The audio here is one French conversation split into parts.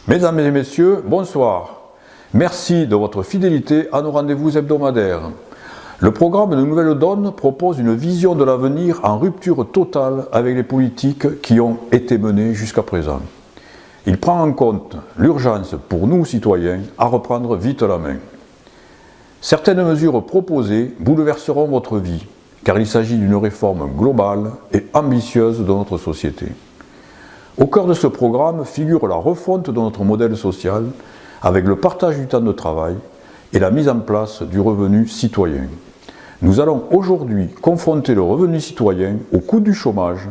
Mesdames et messieurs, bonsoir. Merci de votre fidélité à nos rendez-vous hebdomadaires. Le programme de Nouvelle Donne propose une vision de l'avenir en rupture totale avec les politiques qui ont été menées jusqu'à présent. Il prend en compte l'urgence pour nous, citoyens, à reprendre vite la main. Certaines mesures proposées bouleverseront votre vie, car il s'agit d'une réforme globale et ambitieuse de notre société. Au cœur de ce programme figure la refonte de notre modèle social avec le partage du temps de travail et la mise en place du revenu citoyen. Nous allons aujourd'hui confronter le revenu citoyen au coût du chômage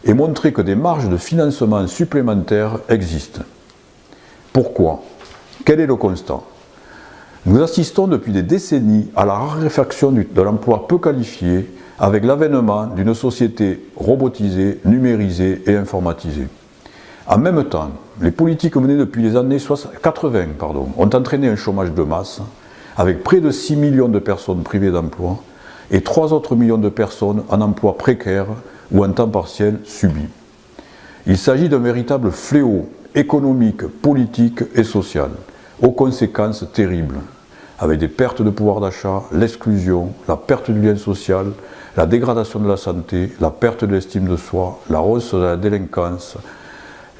et montrer que des marges de financement supplémentaires existent. Pourquoi ? Quel est le constat ? Nous assistons depuis des décennies à la raréfaction de l'emploi peu qualifié avec l'avènement d'une société robotisée, numérisée et informatisée. En même temps, les politiques menées depuis les années 80 ont entraîné un chômage de masse avec près de 6 millions de personnes privées d'emploi et 3 autres millions de personnes en emploi précaire ou en temps partiel subi. Il s'agit d'un véritable fléau économique, politique et social, aux conséquences terribles, avec des pertes de pouvoir d'achat, l'exclusion, la perte du lien social, la dégradation de la santé, la perte de l'estime de soi, la hausse de la délinquance,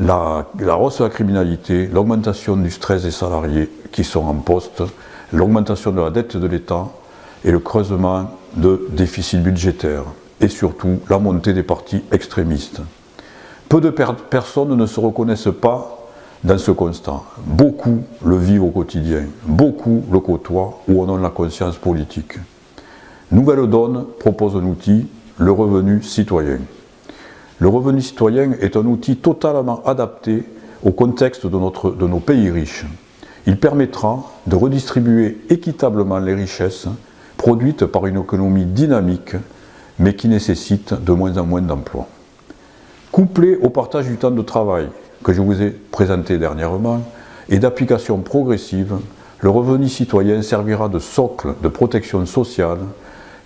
la hausse de la criminalité, l'augmentation du stress des salariés qui sont en poste, l'augmentation de la dette de l'État et le creusement de déficits budgétaires et surtout la montée des partis extrémistes. Peu de personnes ne se reconnaissent pas dans ce constat. Beaucoup le vivent au quotidien, beaucoup le côtoient ou en ont la conscience politique. Nouvelle Donne propose un outil, le revenu citoyen. Le revenu citoyen est un outil totalement adapté au contexte de nos pays riches. Il permettra de redistribuer équitablement les richesses produites par une économie dynamique, mais qui nécessite de moins en moins d'emplois. Couplé au partage du temps de travail que je vous ai présenté dernièrement et d'application progressive, le revenu citoyen servira de socle de protection sociale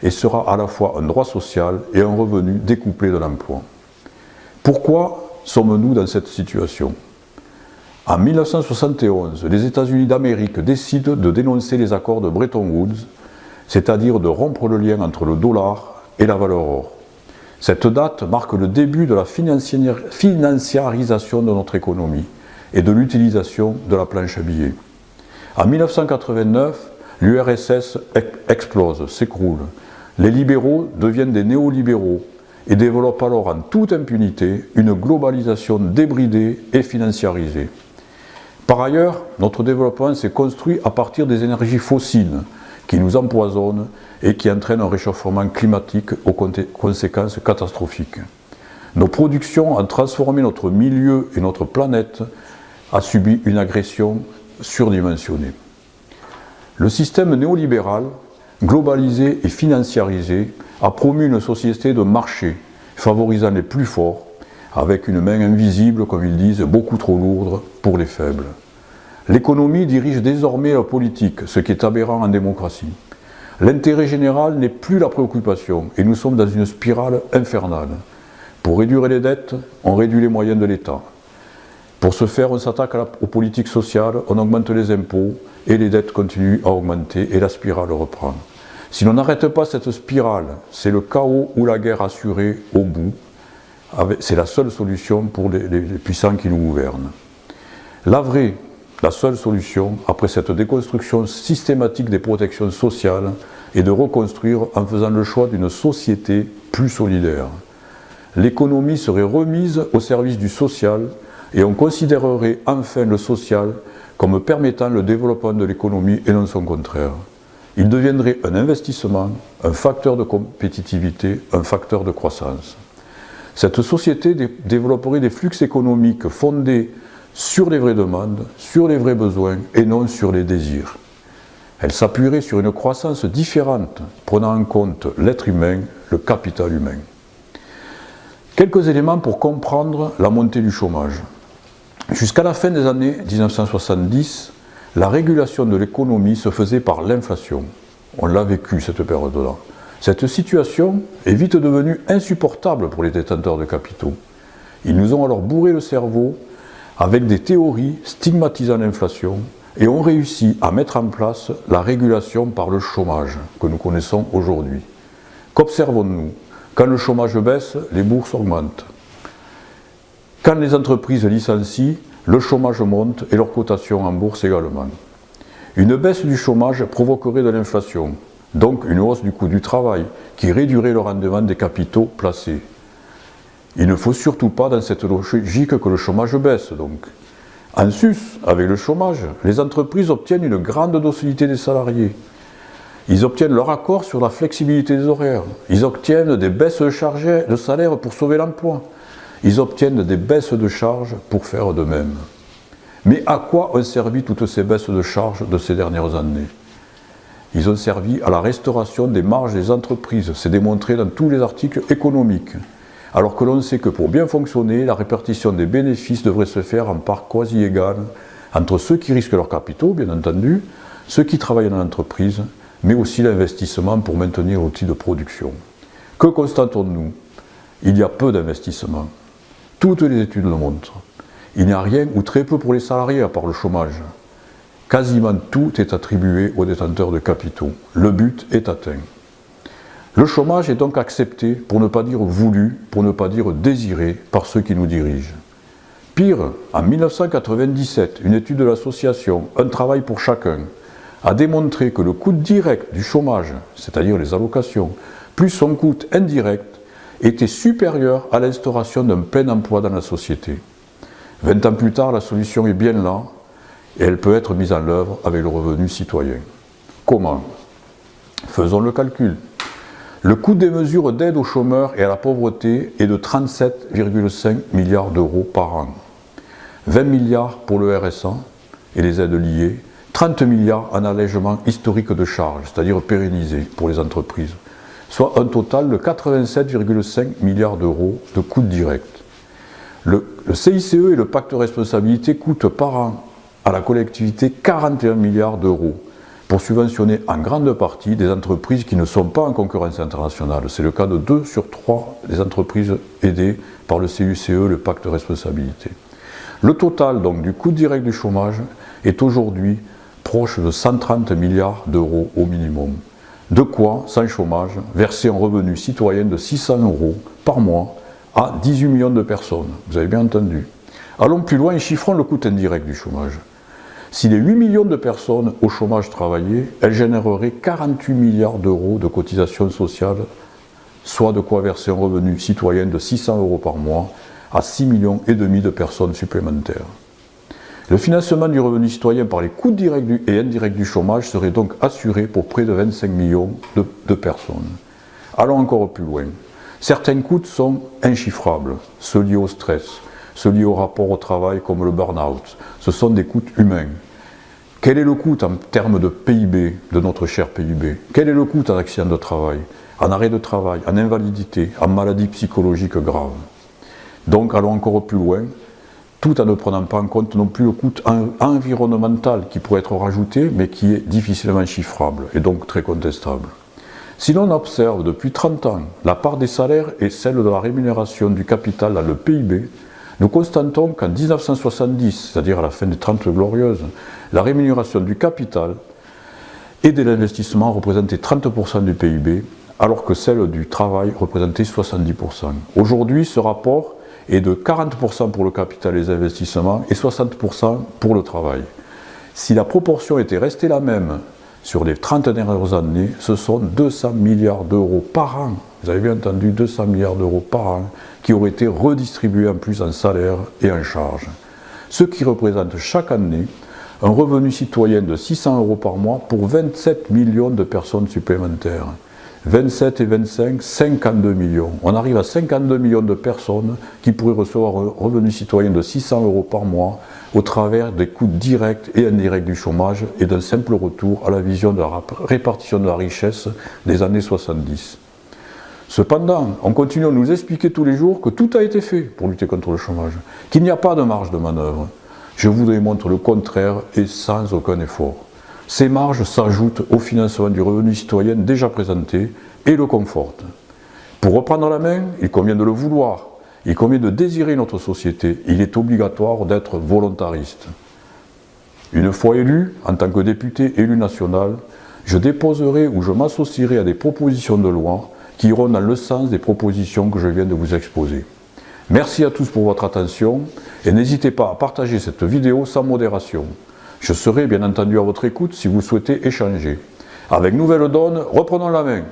et sera à la fois un droit social et un revenu découplé de l'emploi. Pourquoi sommes-nous dans cette situation ? En 1971, les États-Unis d'Amérique décident de dénoncer les accords de Bretton Woods, c'est-à-dire de rompre le lien entre le dollar et la valeur or. Cette date marque le début de la financiarisation de notre économie et de l'utilisation de la planche à billets. En 1989, l'URSS explose, s'écroule. Les libéraux deviennent des néolibéraux et développent alors en toute impunité une globalisation débridée et financiarisée. Par ailleurs, notre développement s'est construit à partir des énergies fossiles qui nous empoisonnent et qui entraînent un réchauffement climatique aux conséquences catastrophiques. Nos productions ont transformé notre milieu et notre planète a subi une agression surdimensionnée. Le système néolibéral, globalisé et financiarisé, a promu une société de marché, favorisant les plus forts, avec une main invisible, comme ils disent, beaucoup trop lourde pour les faibles. L'économie dirige désormais la politique, ce qui est aberrant en démocratie. L'intérêt général n'est plus la préoccupation, et nous sommes dans une spirale infernale. Pour réduire les dettes, on réduit les moyens de l'État. Pour ce faire, on s'attaque aux politiques sociales, on augmente les impôts, et les dettes continuent à augmenter, et la spirale reprend. Si l'on n'arrête pas cette spirale, c'est le chaos ou la guerre assurée au bout. C'est la seule solution pour les puissants qui nous gouvernent. La seule solution, après cette déconstruction systématique des protections sociales, est de reconstruire en faisant le choix d'une société plus solidaire. L'économie serait remise au service du social et on considérerait enfin le social comme permettant le développement de l'économie et non son contraire. Il deviendrait un investissement, un facteur de compétitivité, un facteur de croissance. Cette société développerait des flux économiques fondés sur les vraies demandes, sur les vrais besoins et non sur les désirs. Elle s'appuierait sur une croissance différente, prenant en compte l'être humain, le capital humain. Quelques éléments pour comprendre la montée du chômage. Jusqu'à la fin des années 1970, la régulation de l'économie se faisait par l'inflation. On l'a vécu cette période-là. Cette situation est vite devenue insupportable pour les détenteurs de capitaux. Ils nous ont alors bourré le cerveau avec des théories stigmatisant l'inflation et ont réussi à mettre en place la régulation par le chômage que nous connaissons aujourd'hui. Qu'observons-nous? Quand le chômage baisse, les bourses augmentent. Quand les entreprises licencient, le chômage monte et leur cotation en bourse également. Une baisse du chômage provoquerait de l'inflation, donc une hausse du coût du travail, qui réduirait le rendement des capitaux placés. Il ne faut surtout pas dans cette logique que le chômage baisse donc. En sus, avec le chômage, les entreprises obtiennent une grande docilité des salariés. Ils obtiennent leur accord sur la flexibilité des horaires. Ils obtiennent des baisses de salaire pour sauver l'emploi. Ils obtiennent des baisses de charges pour faire de même. Mais à quoi ont servi toutes ces baisses de charges de ces dernières années? Ils ont servi à la restauration des marges des entreprises. C'est démontré dans tous les articles économiques. Alors que l'on sait que pour bien fonctionner, la répartition des bénéfices devrait se faire en part quasi égale entre ceux qui risquent leurs capitaux, bien entendu, ceux qui travaillent dans l'entreprise, mais aussi l'investissement pour maintenir l'outil de production. Que constatons-nous? Il y a peu d'investissement. Toutes les études le montrent. Il n'y a rien ou très peu pour les salariés à part le chômage. Quasiment tout est attribué aux détenteurs de capitaux. Le but est atteint. Le chômage est donc accepté, pour ne pas dire voulu, pour ne pas dire désiré, par ceux qui nous dirigent. Pire, en 1997, une étude de l'association Un travail pour chacun a démontré que le coût direct du chômage, c'est-à-dire les allocations, plus son coût indirect, était supérieur à l'instauration d'un plein emploi dans la société. 20 ans plus tard, la solution est bien là, et elle peut être mise en œuvre avec le revenu citoyen. Comment? Faisons le calcul. Le coût des mesures d'aide aux chômeurs et à la pauvreté est de 37,5 milliards d'euros par an. 20 milliards pour le RSA et les aides liées, 30 milliards en allègement historique de charges, c'est-à-dire pérennisé pour les entreprises, soit un total de 87,5 milliards d'euros de coûts directs. Le CICE et le pacte de responsabilité coûtent par an à la collectivité 41 milliards d'euros pour subventionner en grande partie des entreprises qui ne sont pas en concurrence internationale. C'est le cas de 2 sur 3 des entreprises aidées par le CICE, le pacte de responsabilité. Le total donc du coût direct du chômage est aujourd'hui proche de 130 milliards d'euros au minimum. De quoi, sans chômage, verser un revenu citoyen de 600 euros par mois à 18 millions de personnes. Vous avez bien entendu. Allons plus loin et chiffrons le coût indirect du chômage. Si les 8 millions de personnes au chômage travaillaient, elles généreraient 48 milliards d'euros de cotisations sociales, soit de quoi verser un revenu citoyen de 600 euros par mois à 6,5 millions de personnes supplémentaires. Le financement du revenu citoyen par les coûts directs et indirects du chômage serait donc assuré pour près de 25 millions de personnes. Allons encore plus loin. Certains coûts sont inchiffrables, ceux liés au stress, ceux liés au rapport au travail comme le burn-out. Ce sont des coûts humains. Quel est le coût en termes de PIB, de notre cher PIB? Quel est le coût en accident de travail, en arrêt de travail, en invalidité, en maladie psychologique grave? Donc allons encore plus loin, tout en ne prenant pas en compte non plus le coût environnemental qui pourrait être rajouté, mais qui est difficilement chiffrable et donc très contestable. Si l'on observe depuis 30 ans la part des salaires et celle de la rémunération du capital dans le PIB, nous constatons qu'en 1970, c'est-à-dire à la fin des 30 glorieuses, la rémunération du capital et de l'investissement représentait 30% du PIB, alors que celle du travail représentait 70%. Aujourd'hui, ce rapport est de 40% pour le capital et les investissements et 60% pour le travail. Si la proportion était restée la même sur les 30 dernières années, ce sont 200 milliards d'euros par an, vous avez bien entendu, 200 milliards d'euros par an, qui auraient été redistribués en plus en salaire et en charges. Ce qui représente chaque année un revenu citoyen de 600 euros par mois pour 27 millions de personnes supplémentaires. 27 et 25, 52 millions. On arrive à 52 millions de personnes qui pourraient recevoir un revenu citoyen de 600 euros par mois au travers des coûts directs et indirects du chômage et d'un simple retour à la vision de la répartition de la richesse des années 70. Cependant, on continue à nous expliquer tous les jours que tout a été fait pour lutter contre le chômage, qu'il n'y a pas de marge de manœuvre. Je vous démontre le contraire et sans aucun effort. Ces marges s'ajoutent au financement du revenu citoyen déjà présenté et le confortent. Pour reprendre la main, il convient de le vouloir. il convient de désirer notre société, il est obligatoire d'être volontariste. Une fois élu, en tant que député élu national, je déposerai ou je m'associerai à des propositions de loi qui iront dans le sens des propositions que je viens de vous exposer. Merci à tous pour votre attention et n'hésitez pas à partager cette vidéo sans modération. Je serai bien entendu à votre écoute si vous souhaitez échanger. Avec Nouvelle Donne, reprenons la main.